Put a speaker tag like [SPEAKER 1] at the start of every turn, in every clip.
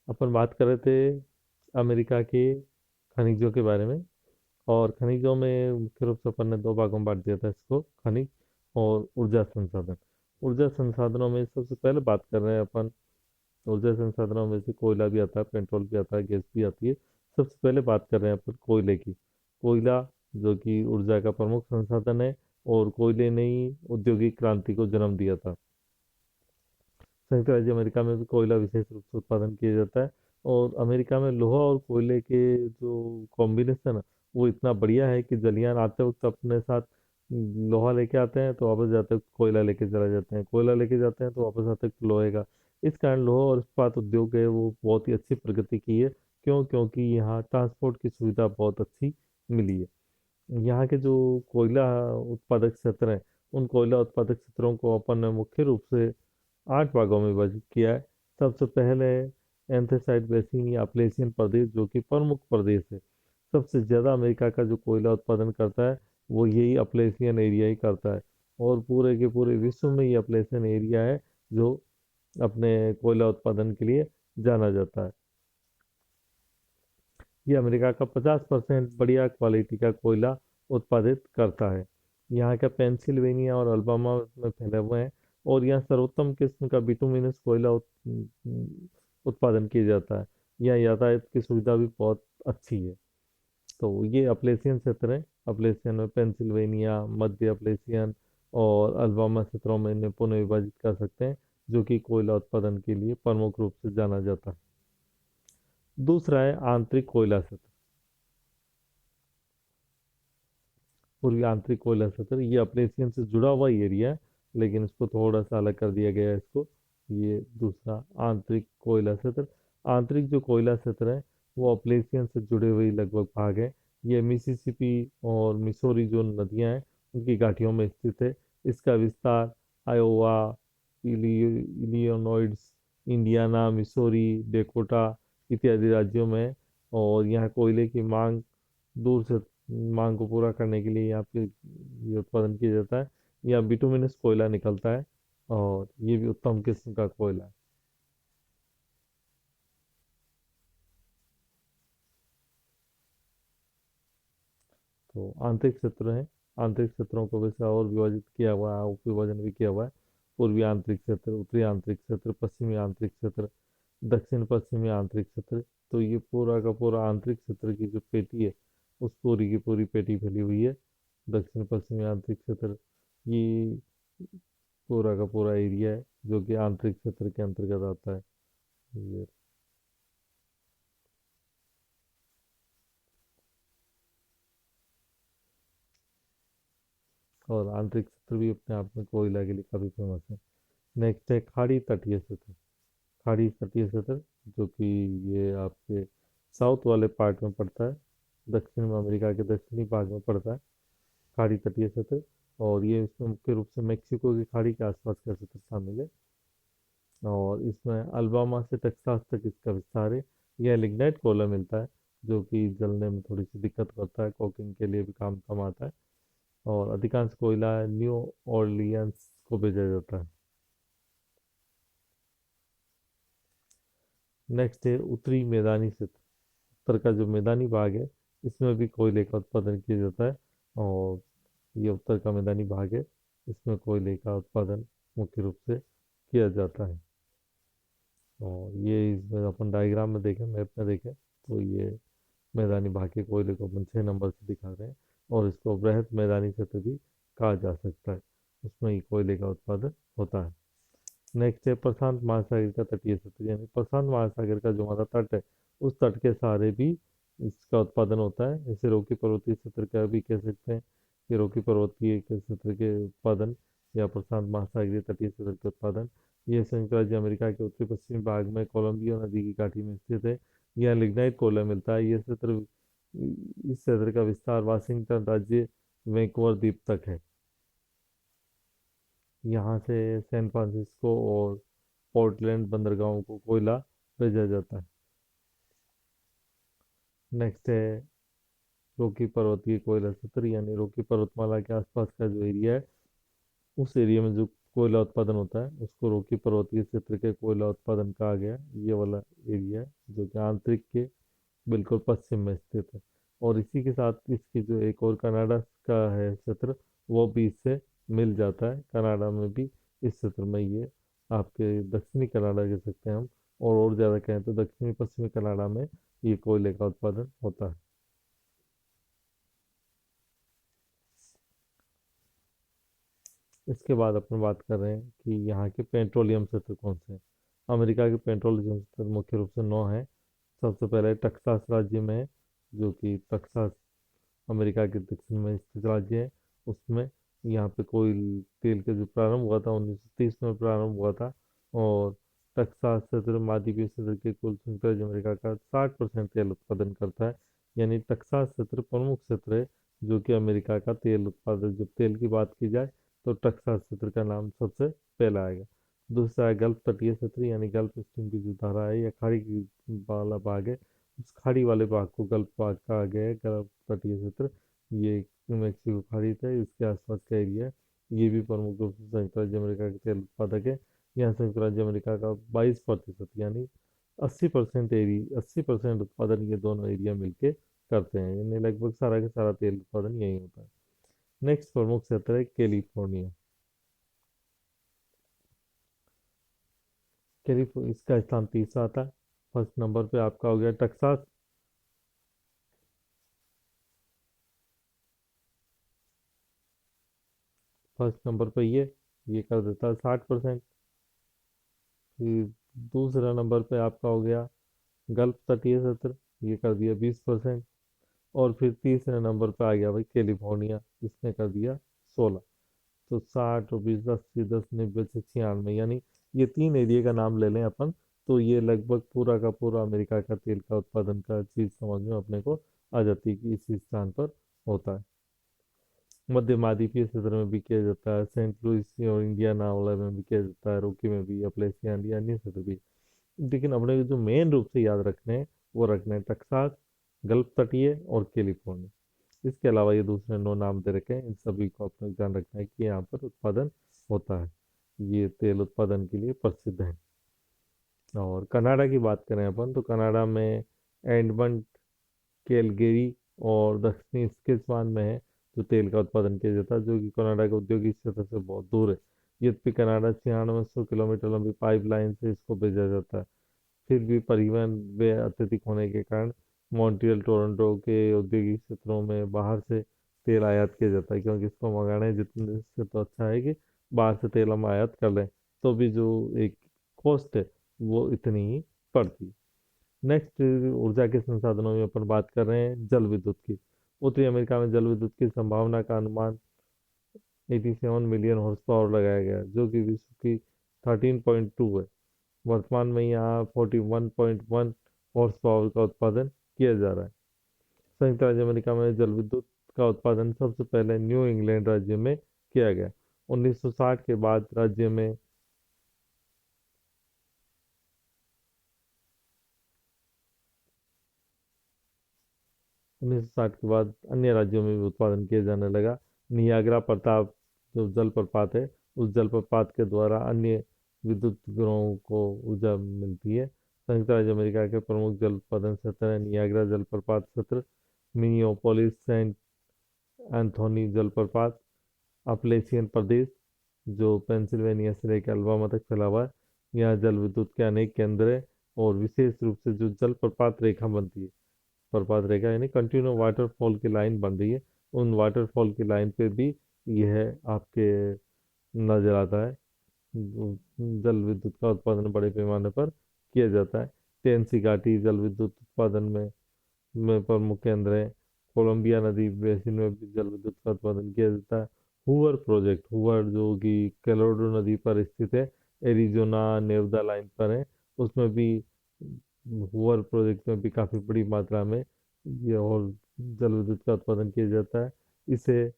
[SPEAKER 1] अपन बात कर रहे थे अमेरिका के खनिजों के बारे में। और खनिजों में मुख्य रूप से अपन ने दो भागों में बांट दिया था इसको, खनिज और ऊर्जा संसाधन। ऊर्जा संसाधनों में सबसे पहले बात कर रहे हैं अपन। ऊर्जा संसाधनों में से कोयला भी आता है, पेट्रोल भी आता है, गैस भी आती है। सबसे पहले बात कर रहे हैं अपन कोयले की। कोयला जो कि ऊर्जा का प्रमुख संसाधन है, और कोयले ने ही औद्योगिक क्रांति को जन्म दिया था। संयुक्त राज्य अमेरिका में भी कोयला विशेष रूप से उत्पादन किया जाता है। और अमेरिका में लोहा और कोयले के जो कॉम्बिनेशन है वो इतना बढ़िया है कि जलियान आते वक्त अपने साथ लोहा लेके आते हैं तो वापस जाते वक्त कोयला लेके चला जाते हैं, कोयला लेके जाते हैं तो वापस आते वक्त लोहे का। इस कारण लोहा और इस्पात उद्योग है वो बहुत ही अच्छी प्रगति की है। क्यों? क्योंकि यहाँ ट्रांसपोर्ट की सुविधा बहुत अच्छी मिली है। यहाँ के जो कोयला उत्पादक क्षेत्र हैं, उन कोयला उत्पादक क्षेत्रों को अपन ने मुख्य रूप से 8 भागों में विभाजित किया है। सबसे पहले एंथ्रासाइट बेसिन या अपलेशियन प्रदेश, जो कि प्रमुख प्रदेश है। सबसे ज़्यादा अमेरिका का जो कोयला उत्पादन करता है वो यही अपलेशियन एरिया ही करता है। और पूरे के पूरे विश्व में ये अपलेशियन एरिया है जो अपने कोयला उत्पादन के लिए जाना जाता है। ये अमेरिका का 50% बढ़िया क्वालिटी का कोयला उत्पादित करता है। यहाँ का पेंसिल्वेनिया और अल्बामा में फैले हुए हैं। और यहाँ सर्वोत्तम किस्म का बिटुमिनस कोयला उत्पादन किया जाता है। यहाँ यातायात की सुविधा भी बहुत अच्छी है। तो ये अपलेशियन क्षेत्र है। अपलेशियन में पेंसिल्वेनिया, मध्य अपलेशियन और अल्बामा क्षेत्रों में इन्हें पुनः विभाजित कर सकते हैं, जो कि कोयला उत्पादन के लिए प्रमुख रूप से जाना जाता है। दूसरा है आंतरिक कोयला क्षेत्र। पूर्वी आंतरिक कोयला क्षेत्र ये अपलेशियन से जुड़ा हुआ ही एरिया है, लेकिन इसको थोड़ा सा अलग कर दिया गया है इसको। ये दूसरा आंतरिक कोयला क्षेत्र। आंतरिक जो कोयला क्षेत्र है वो अपलेशियन से जुड़े हुए ही लगभग भाग है। ये मिसिसिपी और मिसौरी जो नदियां हैं उनकी घाटियों में स्थित है। इसका विस्तार Iowa, Illinois, Indiana, Missouri, Dakota इत्यादि राज्यों में है। और यहाँ कोयले की दूर से मांग को पूरा करने के लिए यहाँ पे ये उत्पादन किया जाता है। यहाँ बिटुमिनस कोयला निकलता है, और ये भी उत्तम किस्म का कोयला है। तो आंतरिक क्षेत्र है। आंतरिक क्षेत्रों को वैसे और विभाजित किया हुआ है, उप विभाजन भी किया हुआ है। पूर्वी आंतरिक क्षेत्र, उत्तरी आंतरिक क्षेत्र, पश्चिमी आंतरिक क्षेत्र, दक्षिण पश्चिमी आंतरिक क्षेत्र। तो ये पूरा का पूरा आंतरिक क्षेत्र की जो पेटी है, उस पूरी की पूरी पेटी फैली हुई है। दक्षिण पश्चिमी आंतरिक क्षेत्र ये पूरा का पूरा एरिया है जो कि आंतरिक क्षेत्र के अंतर्गत आता है। ये और आंतरिक क्षेत्र भी अपने आप में कोयला के लिए काफी फेमस है। नेक्स्ट है खाड़ी तटीय क्षेत्र। खाड़ी तटीय क्षेत्र जो कि ये आपके साउथ वाले पार्ट में पड़ता है, दक्षिण में अमेरिका के दक्षिणी भाग में पड़ता है खाड़ी तटीय क्षेत्र। और ये इसमें मुख्य रूप से मेक्सिको की खाड़ी के आसपास का क्षेत्र शामिल है। और इसमें अल्बामा से टेक्सास तक इसका विस्तार है। यह लिग्नाइट कोयला मिलता है जो कि जलने में थोड़ी सी दिक्कत करता है, कोकिंग के लिए भी काम कम आता है। और अधिकांश कोयला न्यू ऑर्लियंस को भेजा जाता है। नेक्स्ट है उत्तरी मैदानी क्षेत्र। उत्तर का जो मैदानी भाग है इसमें भी कोयले का उत्पादन किया जाता है। और ये उत्तर का मैदानी भाग है, इसमें कोयले का उत्पादन मुख्य रूप से किया जाता है। और ये इसमें अपन डायग्राम में देखें, मैप में देखें, तो ये मैदानी भाग के कोयले को अपन 6 नंबर से दिखा रहे हैं। और इसको बृहद मैदानी क्षेत्र भी कहा जा सकता है। उसमें ही कोयले का उत्पादन होता है। नेक्स्ट है प्रशांत महासागर का तटीय क्षेत्र, यानी प्रशांत महासागर का जो हमारा तट है उस तट के सहारे भी इसका उत्पादन होता है। इसे रोकी पर्वतीय क्षेत्र का भी कह सकते हैं कि रोकी पर्वतीय के क्षेत्र के उत्पादन या प्रशांत महासागरीय तटीय क्षेत्र के उत्पादन। यह संयुक्त राज्य अमेरिका के उत्तरी पश्चिमी भाग में कोलंबिया नदी की घाटी में स्थित है। यहाँ लिग्नाइट कोयला मिलता है। यह क्षेत्र इस क्षेत्र का विस्तार वाशिंगटन राज्य वैंकूवर द्वीप तक है। यहाँ से सैन फ्रांसिस्को और पोर्टलैंड बंदरगाहों को कोयला भेजा जाता है। नेक्स्ट है रॉकी पर्वतीय कोयला क्षेत्र, यानी रॉकी पर्वतमाला के आसपास का जो एरिया है उस एरिया में जो कोयला उत्पादन होता है उसको रॉकी पर्वतीय क्षेत्र के कोयला उत्पादन कहा गया। ये वाला एरिया है जो कि आंतरिक के बिल्कुल पश्चिम में स्थित है। और इसी के साथ इसकी जो एक और कनाडा का है क्षेत्र, वो भी इससे मिल जाता है। कनाडा में भी इस क्षेत्र में ये आपके दक्षिणी कनाडा कह सकते हैं हम, और ज़्यादा कहें तो दक्षिणी पश्चिमी कनाडा में ये कोयले का उत्पादन होता है। इसके बाद अपन बात कर रहे हैं कि यहाँ के पेट्रोलियम क्षेत्र कौन से हैं। अमेरिका के पेट्रोलियम क्षेत्र मुख्य रूप से 9 हैं। सबसे पहले टक्सास राज्य में है, जो कि टक्सास अमेरिका के दक्षिण में स्थित राज्य है। उसमें यहाँ पे कोयल तेल का जो प्रारंभ हुआ था 1930 में प्रारंभ हुआ था। और टक्सास क्षेत्र महाद्वीपीय क्षेत्र के कुल संकल्प अमेरिका का 60% तेल उत्पादन करता है। यानी टक्सास क्षेत्र प्रमुख क्षेत्र है जो कि अमेरिका का तेल उत्पादन, जब तेल की बात की जाए तो टक्सास क्षेत्र का नाम सबसे पहला आएगा। दूसरा है गल्फ तटीय क्षेत्र, यानी गल्फ स्ट्रीम की जो धारा है या खाड़ी की वाला भाग है, उस खाड़ी वाले भाग को गल्फ भाग कहा गया है। गल्फ तटीय क्षेत्र ये मेक्सिको खाड़ी था, इसके आसपास का एरिया है। ये भी प्रमुख रूप से संयुक्त राज्य अमेरिका के तेल उत्पादक है। यहाँ संयुक्त राज्य अमेरिका का 22% यानी 80% एरिया, 80% उत्पादन ये दोनों एरिया मिलके करते हैं। यानी लगभग सारा का सारा तेल उत्पादन यही होता है। नेक्स्ट प्रमुख क्षेत्र है कैलिफोर्निया। इसका स्थान तीसरा आता है। फर्स्ट नंबर पे आपका हो गया टक्सास। फर्स्ट नंबर पे ये कर देता है 60%। फिर दूसरा नंबर पे आपका हो गया गल्फ तटीय क्षेत्र, ये कर दिया 20%। और फिर तीसरे नंबर पे आ गया भाई कैलिफोर्निया, इसने कर दिया 16। तो 60 और 20, 80, 10, 90 से 96, यानी ये तीन एरिया का नाम ले लें अपन, तो ये लगभग पूरा का पूरा अमेरिका का तेल का उत्पादन का चीज समझ में अपने को आ जाती है कि इसी स्थान पर होता है। मध्य महाद्वीपीय क्षेत्र में भी किया जाता है, सेंट लुइस और इंडियाना वाला में भी किया जाता है, रॉकी में भी, अप्लेसिया अन्य क्षेत्र भी। लेकिन अपने को जो मेन रूप से याद रखने हैं वो रखने हैं टक्सास, गल्फ तटीय और कैलिफोर्निया। इसके अलावा ये दूसरे 9 नाम दे रखे हैं, इन सभी को अपने ध्यान रखना है कि यहाँ पर उत्पादन होता है। ये तेल उत्पादन के लिए प्रसिद्ध है। और कनाडा की बात करें अपन तो कनाडा में एडमंड, कैलगरी और दक्षिणी सस्केचुआन में है जो तेल का उत्पादन किया जाता है, जो कि कनाडा के औद्योगिक क्षेत्र से बहुत दूर है। यद्यपि कनाडा 9600 किलोमीटर लंबी पाइपलाइन से इसको भेजा जाता है, फिर भी परिवहन व्यय अत्यधिक होने के कारण मॉन्ट्रियल टोरंटो के औद्योगिक क्षेत्रों में बाहर से तेल आयात किया जाता है, क्योंकि इसको मंगाने जितने से तो अच्छा है कि बाहर से तेल हम आयात कर लें, तो भी जो एक कॉस्ट है वो इतनी ही पड़ती है। नेक्स्ट ऊर्जा के संसाधनों में अपन बात कर रहे हैं जल विद्युत की। उत्तरी अमेरिका में जल विद्युत की संभावना का अनुमान 87 मिलियन हॉर्स पावर लगाया गया है, जो कि विश्व की 13.2 है। वर्तमान में यहाँ 41.1 हॉर्स पावर का उत्पादन किया जा रहा है। संयुक्त राज्य अमेरिका में जल विद्युत का उत्पादन सबसे पहले न्यू इंग्लैंड राज्य में किया गया। 1960 के बाद राज्य में 1960 के बाद अन्य राज्यों में भी उत्पादन किया जाने लगा। नियाग्रा प्रताप जो जलप्रपात है, उस जलप्रपात के द्वारा अन्य विद्युत गृहों को ऊर्जा मिलती है। संयुक्त राज्य अमेरिका के प्रमुख जल उत्पादन क्षेत्र है नियाग्रा जलप्रपात क्षेत्र, मिनियोपोलिस सेंट एंथोनी जलप्रपात, अपलेशियन प्रदेश जो पेंसिल्वेनिया से लेकर अल्बामा तक फैला हुआ है। यहाँ जल विद्युत के अनेक केंद्र हैं और विशेष रूप से जो जलप्रपात रेखा बनती है, प्रपात रेखा यानी कंटिन्यू वाटरफॉल की लाइन बन रही है, उन वाटरफॉल की लाइन पे भी यह आपके नजर आता है। जल विद्युत का उत्पादन बड़े पैमाने पर किया जाता है। टेंसी घाटी जल विद्युत उत्पादन में प्रमुख केंद्र है। कोलंबिया नदी बेसिन में भी जल विद्युत का उत्पादन किया जाता है। हुवर प्रोजेक्ट, हुवर जो कि कोलोराडो नदी पर स्थित है, एरिजोना नेवदा लाइन पर है, उसमें भी हुवर प्रोजेक्ट में भी काफी बड़ी मात्रा में ये और जल विद्युत का उत्पादन किया जाता है। इसे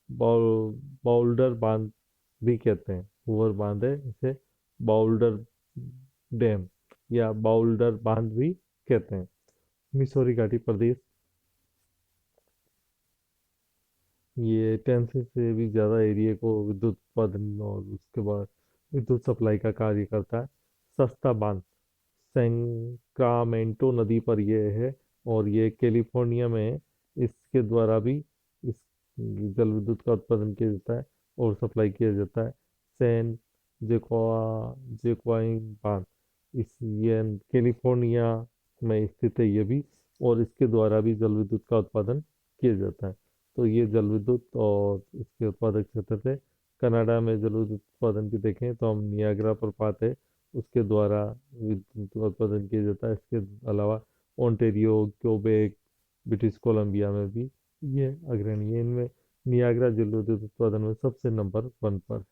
[SPEAKER 1] बाउल्डर बांध भी कहते हैं। हुवर बांध है, इसे बाउल्डर डैम या बाउल्डर बांध भी कहते हैं। मिसौरी घाटी प्रदेश, ये टेंसी से भी ज़्यादा एरिया को विद्युत उत्पादन और उसके बाद विद्युत सप्लाई का कार्य करता है। सस्ता बांध सैक्रामेंटो नदी पर ये है और ये कैलिफोर्निया में है। इसके द्वारा भी इस जल विद्युत का उत्पादन किया जाता है और सप्लाई किया जाता है। सैन जेक्वाइन बांध इस ये कैलिफोर्निया में स्थित है ये भी, और इसके द्वारा भी जल विद्युत का उत्पादन किया जाता है। तो ये जल विद्युत और इसके उत्पादक क्षेत्र थे। कनाडा में जल विद्युत उत्पादन की देखें तो हम नियाग्रा प्रपात है, उसके द्वारा विद्युत उत्पादन किया जाता है। इसके अलावा ओंटेरियो, क्यूबेक, ब्रिटिश कोलंबिया में भी ये अग्रणी है। इनमें नियाग्रा जल विद्युत उत्पादन में सबसे नंबर 1 पर है।